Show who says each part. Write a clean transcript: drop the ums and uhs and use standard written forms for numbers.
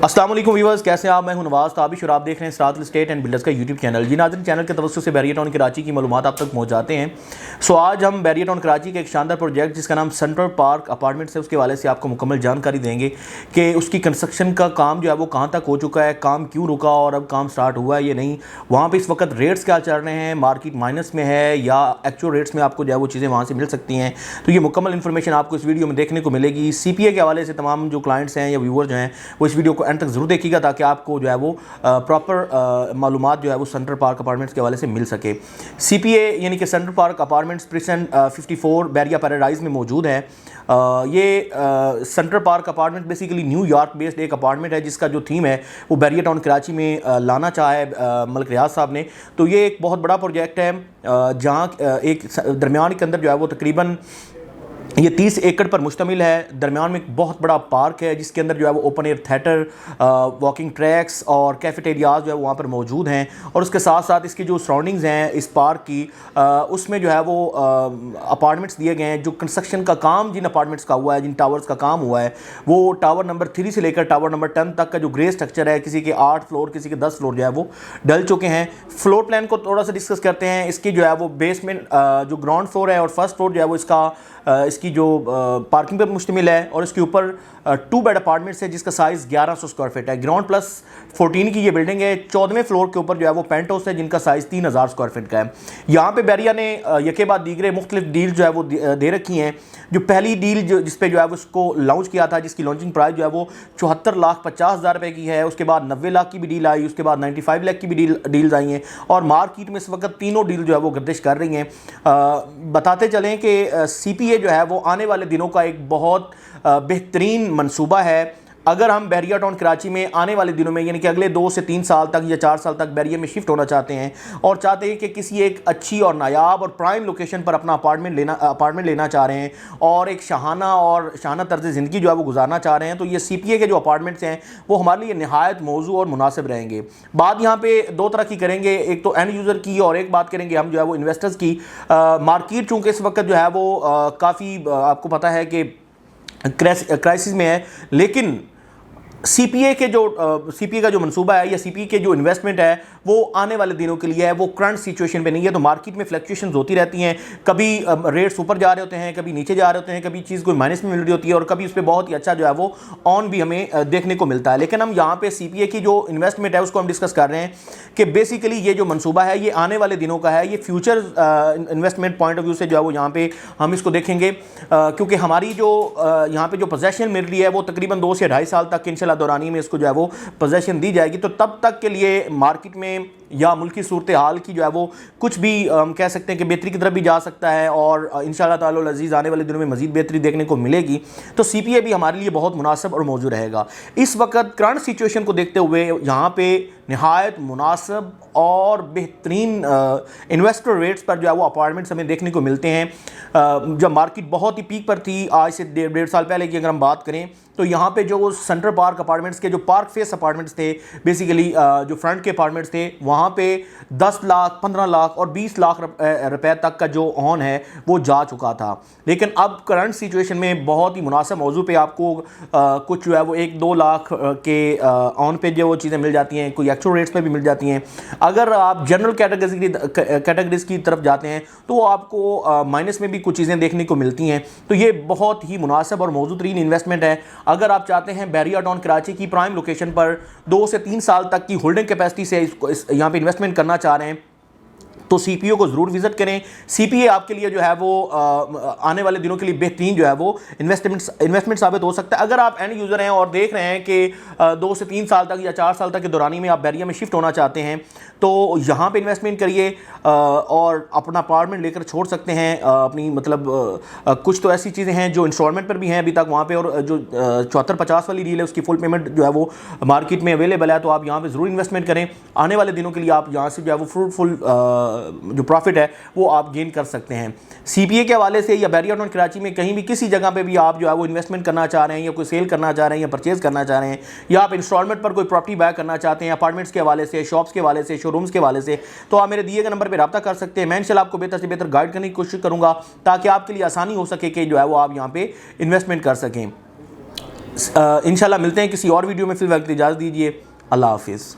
Speaker 1: अस्सलाम वालेकुम व्यूअर्स, कैसे हैं आप। मैं हूं नवाज ताबिश और आप देख रहे हैं सिरात स्टेट एंड बिल्डर्स का यूट्यूब चैनल। जी नाज़रीन, चैनल के तवज्जो से बैरिया टाउन कराची की मालूमात आप तक पहुंच जाते हैं। आज हम बैरिया टाउन कराची के एक शानदार प्रोजेक्ट जिसका नाम सेंट्रल पार्क अपार्टमेंट्स है, उसके हवाले से आपको मुकम्मल जानकारी देंगे कि उसकी कंस्ट्रक्शन का काम जो है वो कहाँ तक हो चुका है, काम क्यों रुका और अब काम स्टार्ट हुआ है या नहीं, वहाँ पर इस वक्त रेट्स क्या चल रहे हैं, मार्केट माइनस में है या एक्चुअल रेट्स में आपको जो है वो चीज़ें वहाँ से मिल सकती हैं। तो ये मुकम्मल इन्फॉर्मेशन आपको इस वीडियो में देखने को मिलेगी। CPA के हवाले से तमाम जो क्लाइंट्स हैं या व्यूअर जो हैं वो इस वीडियो को एंड तक ज़रूर देखिएगा ताकि आपको जो है वो प्रॉपर मालूमात जो है वो सेंट्रल पार्क अपार्टमेंट्स के हवाले से मिल सके। CPA यानी कि central park apartments precinct 54 Bahria paradise में मौजूद है। ये central park apartment basically New York based एक अपार्टमेंट है जिसका जो थीम है वो बैरिया टाउन कराची में लाना चाहा है मलिक रियाज साहब ने। तो ये एक बहुत बड़ा प्रोजेक्ट है जहाँ एक दरमियान के अंदर जो है वो तकरीबन ये 30 एकड़ पर मुश्तमिल है। दरमियान में एक बहुत बड़ा पार्क है जिसके अंदर जो है वो open air theatre, walking tracks और कैफेटेरियाज जो है वहाँ पर मौजूद हैं। और उसके साथ साथ इसकी जो सराउंडिंग्स हैं इस पार्क की, उसमें जो है वो अपार्टमेंट्स दिए गए हैं। जो कंस्ट्रक्शन का काम जिन अपार्टमेंट्स का हुआ है, जिन टावर्स का काम हुआ है, वो टावर नंबर 3 से लेकर टावर नंबर 10 तक का जो ग्रे स्ट्रक्चर है, किसी के 8 फ्लोर किसी के 10 फ्लोर जो है वो डल चुके हैं। फ्लोर प्लान को थोड़ा सा डिस्कस करते हैं। इसकी जो है वो बेसमेंट जो ग्राउंड फ्लोर है और फर्स्ट फ्लोर जो है वो इसकी जो पार्किंग पर मुश्तमिल है और इसके ऊपर 2 बेड अपार्टमेंट्स है जिसका साइज़ 1100 स्क्वायर फीट है। ग्राउंड प्लस 14 की ये बिल्डिंग है। 14वें फ्लोर के ऊपर जो है वो पेंट हाउस है जिनका साइज़ 3000 स्क्वायर फीट का है। यहाँ पे बैरिया ने यके बाद दीगरे मुख्तलिफ डील जो है वो दे रखी हैं। जो पहली डील जिस पे जो है वो उसको लॉन्च किया था, जिसकी लॉन्चिंग प्राइस जो है वो 74,50,000 रुपये की है। उसके बाद 90 लाख की भी डील आई, उसके बाद 95 लाख की भी डील्स आई हैं और मार्केट में इस वक्त तीनों डील जो है वो गर्दिश कर रही हैं। बताते चलें कि CPA जो है वो आने वाले दिनों का एक बहुत बेहतरीन मंसूबा है। अगर हम बैरिया टाउन कराची में आने वाले दिनों में यानी कि अगले 2 से 3 साल तक या 4 साल तक बैरिया में शिफ्ट होना चाहते हैं और चाहते हैं कि किसी एक अच्छी और नायाब और प्राइम लोकेशन पर अपना अपार्टमेंट लेना चाह रहे हैं और एक शाहाना तर्ज ज़िंदगी जो है वो गुजारना चाह रहे हैं, तो ये CPA के जो अपार्टमेंट्स हैं वो हमारे लिए नहायत मौजू और मुनासिब रहेंगे। बात यहाँ पे 2 तरह की करेंगे, एक तो एंड यूज़र की और एक बात करेंगे हम जो है वो इन्वेस्टर्स की। मार्केट चूँकि इस वक्त जो है वो काफ़ी आपको पता है कि क्राइसिस में है, लेकिन CPA का जो मंसूबा है या CPA के जो इन्वेस्टमेंट है वो आने वाले दिनों के लिए है। वो करंट सिचुएशन पे नहीं है। तो मार्केट में फ्लक्चुएशंस होती रहती हैं, कभी रेट्स ऊपर जा रहे होते हैं, कभी नीचे जा रहे होते हैं, कभी चीज़ कोई माइनस में मिल रही होती है और कभी उस पर बहुत ही अच्छा जो है वो ऑन भी हमें देखने को मिलता है। लेकिन हम यहाँ पे CPA की जो इन्वेस्टमेंट है उसको हम डिस्कस कर रहे हैं कि बेसिकली ये जो मंसूबा है ये आने वाले दिनों का है। ये future investment point of view से जो है वो यहाँ पे हम इसको देखेंगे, क्योंकि हमारी जो यहाँ पे जो पोजेशन मिल रही है वो तकरीबन 2 से 2.5 साल तक इंशाल्लाह दौरानी में इसको जो है वो पोजेशन दी जाएगी। तो तब तक के लिए मार्केट में या मुल्की सूरत हाल की जो है वो कुछ भी हम कह सकते हैं कि बेहतरी की तरफ भी जा सकता है और इंशाल्लाह ताला अज़ीज़ आने वाले दिनों में मज़ीद बेहतरी देखने को मिलेगी। तो CPA भी हमारे लिए बहुत मुनासिब और मौजूद रहेगा। इस वक्त करंट सिचुएशन को देखते हुए यहाँ पे नहायत मुनासिब और बेहतरीन इन्वेस्टर रेट्स पर जो है वो अपार्टमेंट्स हमें देखने को मिलते हैं। जब मार्केट बहुत ही पीक पर थी आज से 1.5 साल पहले की अगर हम बात करें तो यहाँ पे जो सेंट्रल पार्क अपार्टमेंट्स के जो पार्क फेस अपार्टमेंट्स थे, बेसिकली जो फ्रंट के अपार्टमेंट्स थे, वहाँ पे 10 लाख 15 लाख और 20 लाख रुपए तक का जो ऑन है वो जा चुका था। लेकिन अब करंट सिचुएशन में बहुत ही मुनासिब मौजू पे आपको कुछ जो है वो 1-2 लाख के ऑन पे जो वो चीज़ें मिल जाती हैं, कोई एक्चुअल रेट्स पे भी मिल जाती हैं। अगर आप जनरल कैटेगरीज की तरफ जाते हैं तो वो आपको माइनस में भी कुछ चीज़ें देखने को मिलती हैं। तो ये बहुत ही मुनासिब और मौजूद तरीन इन्वेस्टमेंट है। अगर आप चाहते हैं बैरिया टाउन कराची की प्राइम लोकेशन पर 2 से 3 साल तक की होल्डिंग कैपेसिटी से यहाँ पे इन्वेस्टमेंट करना चाह रहे हैं तो CPA को ज़रूर विज़िट करें। CPA आपके लिए जो है वो आने वाले दिनों के लिए बेहतरीन जो है वो इन्वेस्टमेंट साबित हो सकता है। अगर आप एंड यूज़र हैं और देख रहे हैं कि 2 से 3 साल तक या 4 साल तक की दौरानी में आप बैरिया में शिफ्ट होना चाहते हैं तो यहाँ पे इन्वेस्टमेंट करिए और अपना अपार्टमेंट लेकर छोड़ सकते हैं अपनी मतलब कुछ तो ऐसी चीज़ें हैं जो इंस्टॉलमेंट पर भी हैं अभी तक वहाँ पे, और जो 74-50 वाली डील है उसकी फुल पेमेंट जो है वो मार्केट में अवेलेबल है। तो आप यहाँ पे ज़रूर इन्वेस्टमेंट करें। आने वाले दिनों के लिए आप यहाँ से जो है वो फ्रूटफुल जो प्रॉफिट है वो आप गेन कर सकते हैं। CPA के हवाले से या बैरिया टाउन कराची में कहीं भी किसी जगह पे भी आप जो है वो इन्वेस्टमेंट करना चाह रहे हैं या कोई सेल करना चाह रहे हैं या परचेज़ करना चाह रहे हैं या आप इंस्टॉलमेंट पर कोई प्रॉपर्टी बाय करना चाहते हैं अपार्टमेंट्स के हवाले से, शॉप्स के हवाले से, शोरूम्स के हवाले से, तो आप मेरे दिए गए नंबर पर रब्ता कर सकते हैं। मैं इंशाल्लाह आपको बेहतर से बेहतर गाइड करने की कोशिश करूँगा ताकि आपके लिए आसानी हो सके कि जो है वो आप यहाँ पर इन्वेस्टमेंट कर सकें। इंशाल्लाह मिलते हैं किसी और वीडियो में, फिर वक्त इजाज़त दीजिए। अल्लाह हाफिज़।